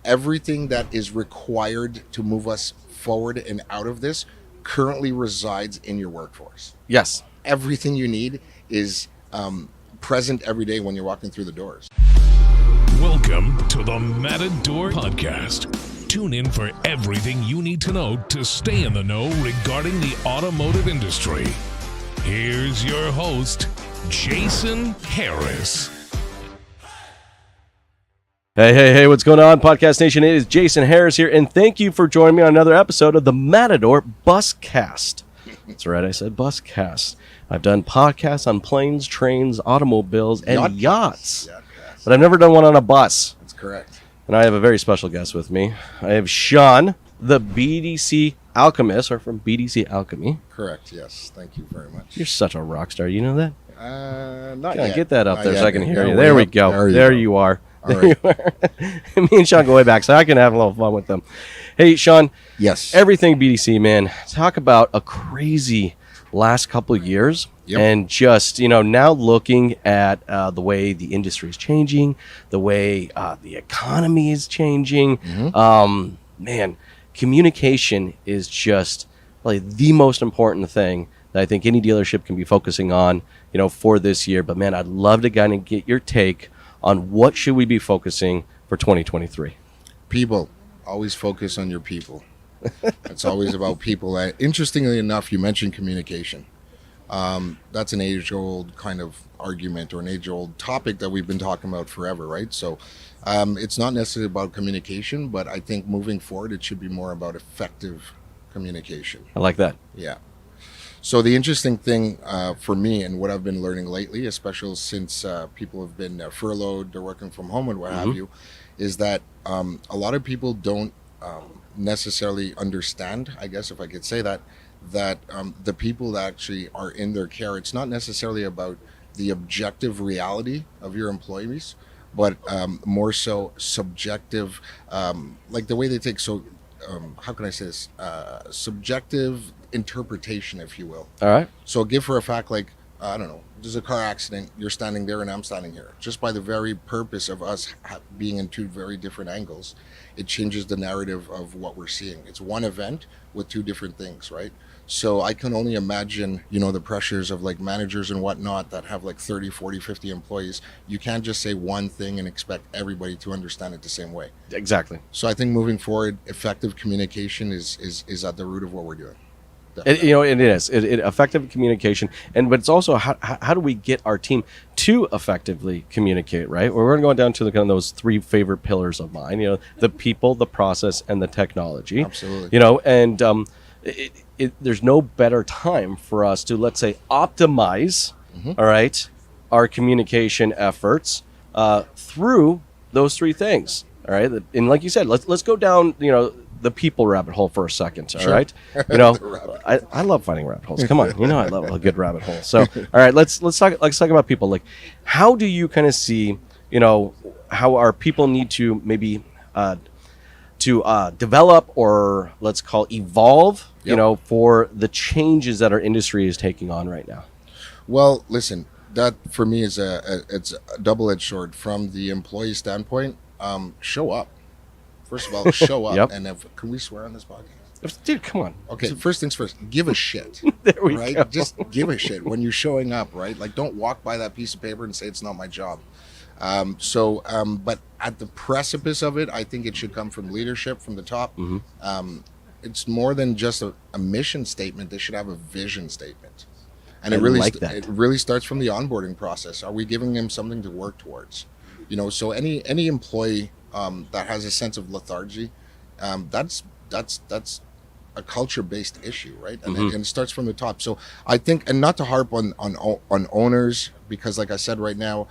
everything that is required to move us forward and out of this currently resides in your workforce. Yes. Everything you need is present every day when you're walking through the doors. Welcome to the Matador Buscast. Tune in for everything you need to know to stay in the know regarding the automotive industry. Here's your host, Jason Harris. Hey, what's going on, Podcast Nation? It is Jason Harris here, and thank you for joining me on another episode of the Matador Buscast. That's right, I said Buscast. I've done podcasts on planes, trains, automobiles, and yachts. But I've never done one on a bus. That's correct. And I have a very special guest with me. I have Shawn, the BDC Alchemist, or from BDC Alchemy. Correct, yes. Thank you very much. You're such a rock star. You know that? Not Can yet. I get that up Not there yet, so I can man. hear Yeah, you? way There we up. go. There You are. All right. Me and Shawn go way back, so I can have a little fun with them. Hey, Shawn. Yes. Everything BDC, man. Talk about a crazy last couple of years. Yep. And just, now looking at the way the industry is changing, the way the economy is changing. Mm-hmm. Man, communication is just like the most important thing that I think any dealership can be focusing on, for this year. But man, I'd love to kind of get your take on what should we be focusing for 2023. People. Always focus on your people. It's always about people. Interestingly enough, you mentioned communication. That's an age-old kind of argument or an age-old topic that we've been talking about forever, right? So it's not necessarily about communication, but I think moving forward, it should be more about effective communication. I like that. Yeah. So the interesting thing for me and what I've been learning lately, especially since people have been furloughed, they're working from home and what have you, is that a lot of people don't necessarily understand, I guess if I could say that the people that actually are in their care, it's not necessarily about the objective reality of your employees, but more so subjective, like the way they take, how can I say this, subjective interpretation, if you will. All right. So give for a fact, like, I don't know, there's a car accident, you're standing there and I'm standing here. Just by the very purpose of us being in two very different angles, it changes the narrative of what we're seeing. It's one event with two different things, right? So I can only imagine, the pressures of like managers and whatnot that have like 30, 40, 50 employees. You can't just say one thing and expect everybody to understand it the same way. Exactly. So I think moving forward, effective communication is at the root of what we're doing. It is effective communication, but it's also how do we get our team to effectively communicate, right? We're going to go down to kind of those three favorite pillars of mine, the people, the process, and the technology. Absolutely. And there's no better time for us to, let's say, optimize, all right, our communication efforts through those three things, all right? And like you said, let's go down, the people rabbit hole for a second, all right? I love finding rabbit holes. Come on, I love a good rabbit hole. So, all right, let's talk about people. Like, how do you kind of see, how our people need to maybe to develop or let's call evolve, for the changes that our industry is taking on right now? Well, listen, that for me is it's a double-edged sword. From the employee standpoint, show up. First of all, show up. Yep. And can we swear on this podcast? Dude, come on. Okay, first things first, give a shit. There we right? go. Just give a shit when you're showing up, right? Like, don't walk by that piece of paper and say it's not my job. But at the precipice of it, I think it should come from leadership from the top. It's more than just a mission statement. They should have a vision statement. And it really starts from the onboarding process. Are we giving them something to work towards? So any employee that has a sense of lethargy, that's a culture-based issue, right? And it starts from the top. So I think, and not to harp on owners, because like I said, right now,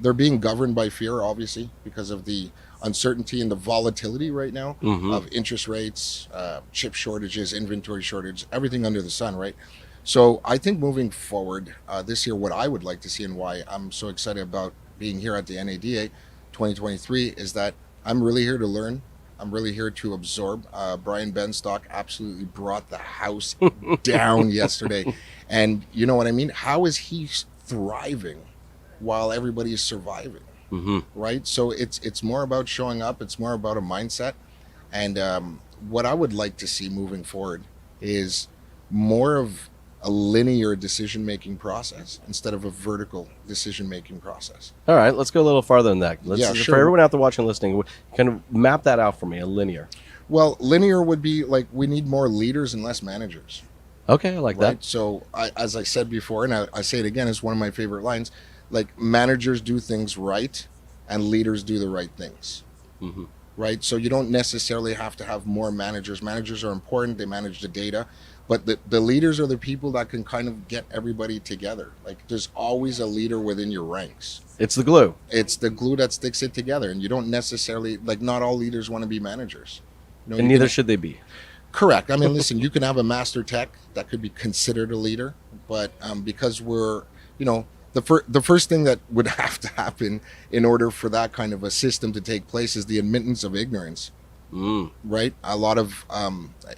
they're being governed by fear, obviously, because of the uncertainty and the volatility right now of interest rates, chip shortages, inventory shortage, everything under the sun, right? So I think moving forward this year, what I would like to see and why I'm so excited about being here at the NADA 2023 is that I'm really here to learn. I'm really here to absorb. Brian Benstock absolutely brought the house down yesterday. And you know what I mean? How is he thriving while everybody is surviving? right? So it's more about showing up. It's more about a mindset. And what I would like to see moving forward is more of a linear decision-making process instead of a vertical decision-making process. All right, let's go a little farther than that. Yeah, For sure. everyone out there watching and listening, kind of map that out for me, a linear. Well, linear would be like we need more leaders and less managers. Okay, I like Right. that. So as I said before, and I say it again, it's one of my favorite lines, like managers do things right and leaders do the right things. Right. So you don't necessarily have to have more managers. Managers are important. They manage the data, but the leaders are the people that can kind of get everybody together. Like there's always a leader within your ranks. It's the glue. It's the glue that sticks it together. And you don't necessarily, like, not all leaders want to be managers. And you neither can- should they be. Correct. I mean, listen, you can have a master tech that could be considered a leader, but because we're, the first thing that would have to happen in order for that kind of a system to take place is the admittance of ignorance, right? A lot of,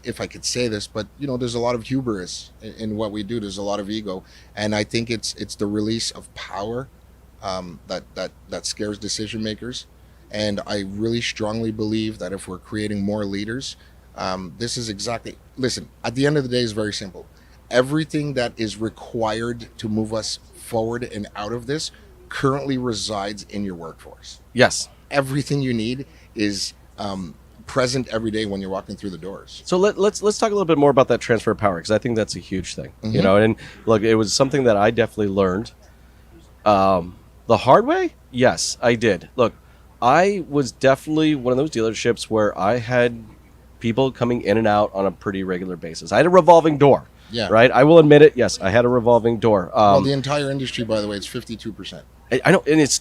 if I could say this, but there's a lot of hubris in what we do. There's a lot of ego, and I think it's the release of power that scares decision makers. And I really strongly believe that if we're creating more leaders, this is exactly, listen, at the end of the day, it's very simple. Everything that is required to move us forward and out of this currently resides in your workforce. Yes. Everything you need is present every day when you're walking through the doors. So let's talk a little bit more about that transfer of power, because I think that's a huge thing. And look, it was something that I definitely learned the hard way. Yes, I did. Look, I was definitely one of those dealerships where I had people coming in and out on a pretty regular basis. I had a revolving door. Yeah. Right. I will admit it. Yes, I had a revolving door. Well, the entire industry, by the way, it's 52%. I know, and there's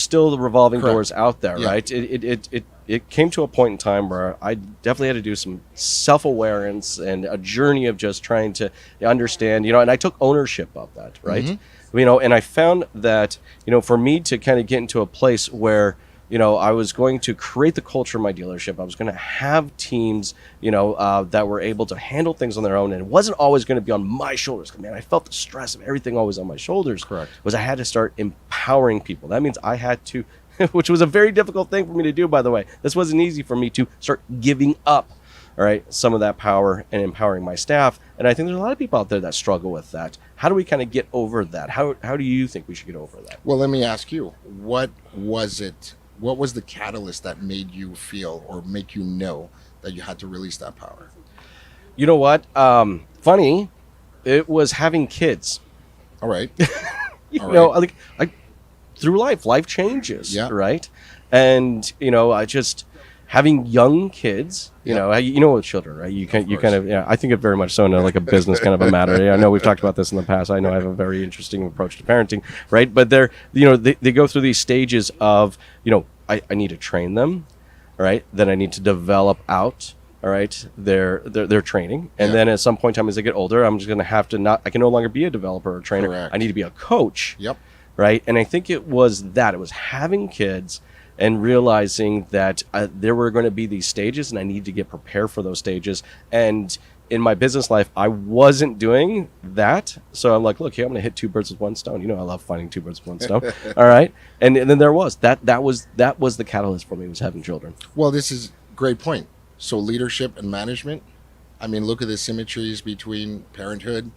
still the revolving Correct. doors out there, Yeah. right? It came to a point in time where I definitely had to do some self-awareness and a journey of just trying to understand, and I took ownership of that, right? And I found that, for me to kind of get into a place where, I was going to create the culture of my dealership. I was going to have teams, that were able to handle things on their own, and it wasn't always going to be on my shoulders. 'Cause, man, I felt the stress of everything always on my shoulders. Correct. Was I had to start empowering people. That means I had to, which was a very difficult thing for me to do, by the way. This wasn't easy for me to start giving up, all right, some of that power and empowering my staff. And I think there's a lot of people out there that struggle with that. How do we kind of get over that? How do you think we should get over that? Well, let me ask you, what was it? What was the catalyst that made you feel or make you know that you had to release that power? You know what? Funny, it was having kids. All right. Through life changes, Yeah. right? And I just having young kids, with children, right? You kind of, I think it very much so in like a business kind of a matter. I know we've talked about this in the past. I know I have a very interesting approach to parenting, right? But they're, they go through these stages of, I need to train them, right? Then I need to develop out, all right, their training. And then at some point in time, as they get older, I'm just going to have to I can no longer be a developer or trainer. Correct. I need to be a coach. Yep. Right. And I think it was having kids and realizing that there were going to be these stages and I need to get prepared for those stages. And in my business life, I wasn't doing that. So I'm like, look, here, I'm going to hit two birds with one stone. I love finding two birds with one stone. All right. And then there was that was the catalyst for me, was having children. Well, this is a great point. So leadership and management, I mean, look at the symmetries between parenthood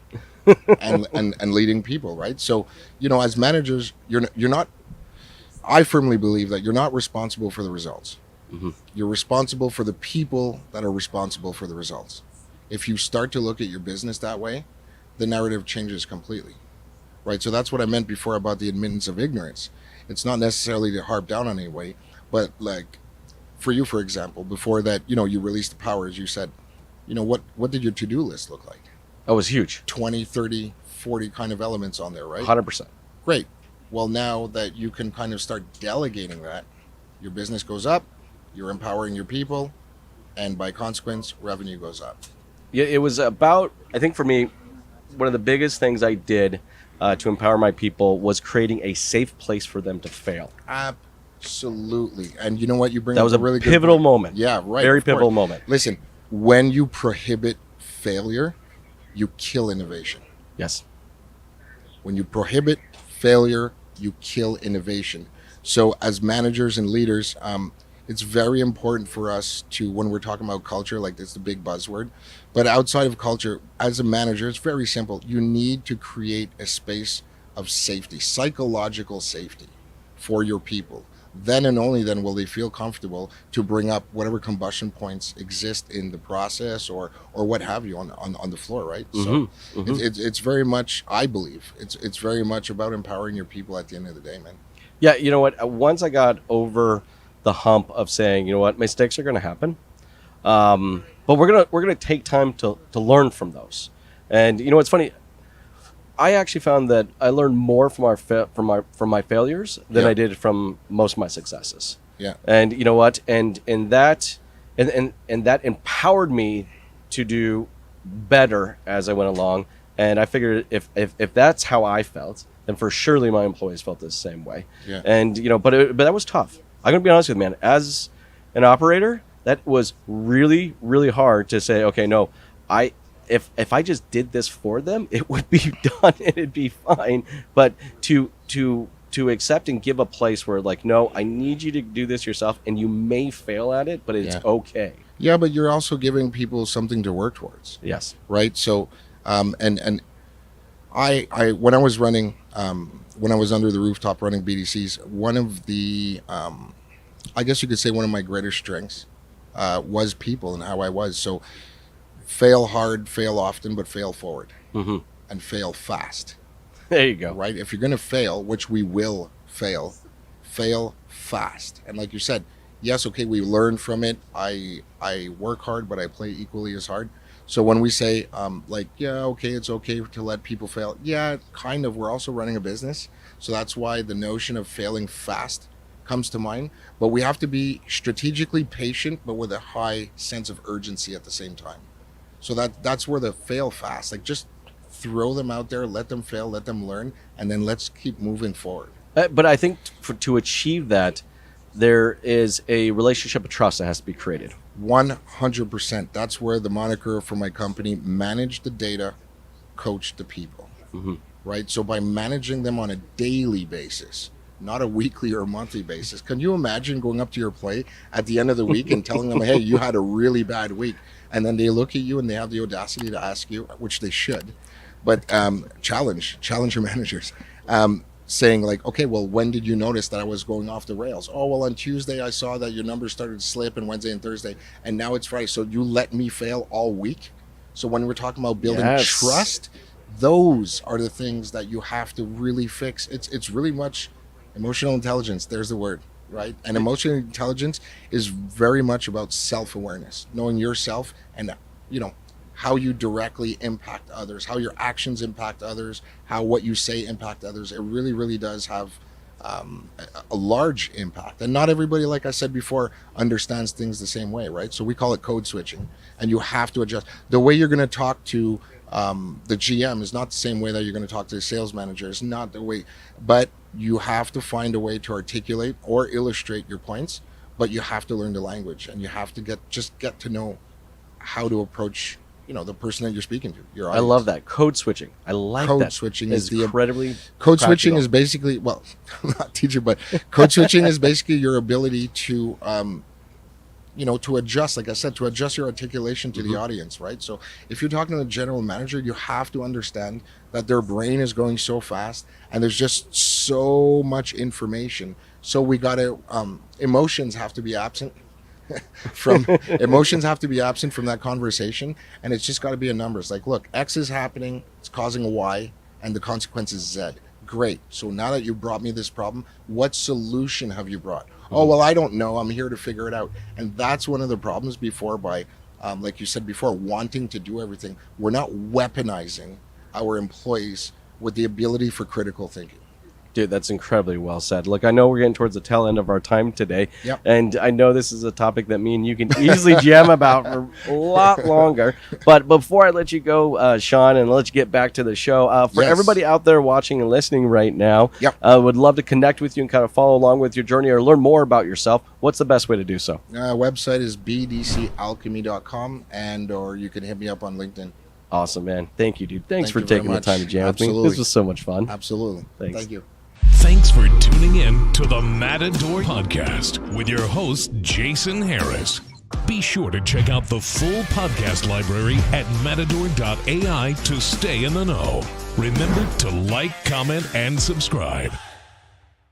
and leading people, right? So, as managers, you're not, I firmly believe that you're not responsible for the results. You're responsible for the people that are responsible for the results. If you start to look at your business that way, the narrative changes completely, right? So that's what I meant before about the admittance of ignorance. It's not necessarily to harp down on anybody, but like for you, for example, before that, you released the power, as you said, what did your to-do list look like? That was huge. 20, 30, 40 kind of elements on there, right? 100%. Great. Well, now that you can kind of start delegating that, your business goes up, you're empowering your people, and by consequence, revenue goes up. Yeah, it was about, I think for me, one of the biggest things I did to empower my people was creating a safe place for them to fail. Absolutely. And you know what? You bring That up was a a really good pivotal point. moment. Yeah, right. Very of course. pivotal moment. Listen, when you prohibit failure, you kill innovation. Yes. When you prohibit failure, you kill innovation. So as managers and leaders, it's very important for us to, when we're talking about culture, like that's the big buzzword, but outside of culture, as a manager, it's very simple. You need to create a space of safety, psychological safety for your people. Then and only then will they feel comfortable to bring up whatever combustion points exist in the process or what have you on the floor, right? So it's very much, I believe, it's very much about empowering your people at the end of the day, man. Yeah, you know what? Once I got over the hump of saying, you know what, mistakes are going to happen, but we're gonna take time to learn from those. And you know, it's funny. I actually found that I learned more from my failures than I did from most of my successes. Yeah. And you know what? And that empowered me to do better as I went along. And I figured if that's how I felt, then for surely my employees felt the same way. Yeah. And you know, but that was tough. I'm gonna be honest with you, man. As an operator, that was really, really hard to say. Okay, no, if I just did this for them, it would be done and it'd be fine. But to accept and give a place where like, no, I need you to do this yourself, and you may fail at it, but it's okay. Yeah, but you're also giving people something to work towards. Yes. Right. So, and I when I was running, when I was under the rooftop running BDCs, one of the, I guess you could say one of my greatest strengths was people and how I was. So fail hard, fail often, but fail forward, and fail fast. There you go. Right? If you're going to fail, which we will fail fast. And like you said, yes, okay, we learn from it. I work hard, but I play equally as hard. So when we say, like, yeah, okay, it's okay to let people fail. Yeah, kind of. We're also running a business. So that's why the notion of failing fast comes to mind. But we have to be strategically patient, but with a high sense of urgency at the same time. So that's where the fail fast, like just throw them out there, let them fail, let them learn, and then let's keep moving forward. But I think to achieve that, there is a relationship of trust that has to be created. 100%. That's where the moniker for my company, manage the data, coach the people. Right? So by managing them on a daily basis, not a weekly or monthly basis. Can you imagine going up to your play at the end of the week and telling them, hey, you had a really bad week? And then they look at you and they have the audacity to ask you, which they should, but challenge your managers, saying like, okay, well, when did you notice that I was going off the rails? Oh, well, on Tuesday I saw that your numbers started to slip, and Wednesday and Thursday, and now it's Friday. So you let me fail all week. So when we're talking about building trust, those are the things that you have to really fix. It's really much emotional intelligence. There's the word. Right? And emotional intelligence is very much about self-awareness, knowing yourself and, you know, how you directly impact others, how your actions impact others, how what you say impact others. It really, really does have a large impact. And not everybody, like I said before, understands things the same way, right? So we call it code switching, and you have to adjust. The way you're going to talk to the GM is not the same way that you're going to talk to the sales manager. It's not the way, but you have to find a way to articulate or illustrate your points, but you have to learn the language, and you have to get to know how to approach, you know, the person that you're speaking to. Your audience. I love that. Code switching. I like code that. Switching is the incredibly code practical. Switching is basically, well, I'm not a teacher, but code switching is basically your ability to you know, to adjust, like I said, to adjust your articulation to the audience, right? So if you're talking to the general manager, you have to understand that their brain is going so fast and there's just so much information. So we got to, emotions have to be absent from that conversation. And it's just got to be a number. It's like, look, X is happening, it's causing a Y, and the consequence is Z. Great. So now that you brought me this problem, what solution have you brought? Oh, well, I don't know. I'm here to figure it out. And that's one of the problems before by, like you said before, wanting to do everything. We're not weaponizing our employees with the ability for critical thinking. Dude, that's incredibly well said. Look, I know we're getting towards the tail end of our time today, Yep. and I know this is a topic that me and you can easily jam about for a lot longer. But before I let you go, Shawn, and let you get back to the show, for everybody out there watching and listening right now, would love to connect with you and kind of follow along with your journey or learn more about yourself. What's the best way to do so? Website is bdcalchemy.com, and or you can hit me up on LinkedIn. Awesome, man. Thank you, dude. Thanks Thank for you very taking the much. time to jam with me. Absolutely. This was so much fun. Absolutely. Thanks. Thank you. Thanks for tuning in to the Matador Podcast with your host, Jason Harris. Be sure to check out the full podcast library at matador.ai to stay in the know. Remember to like, comment, and subscribe.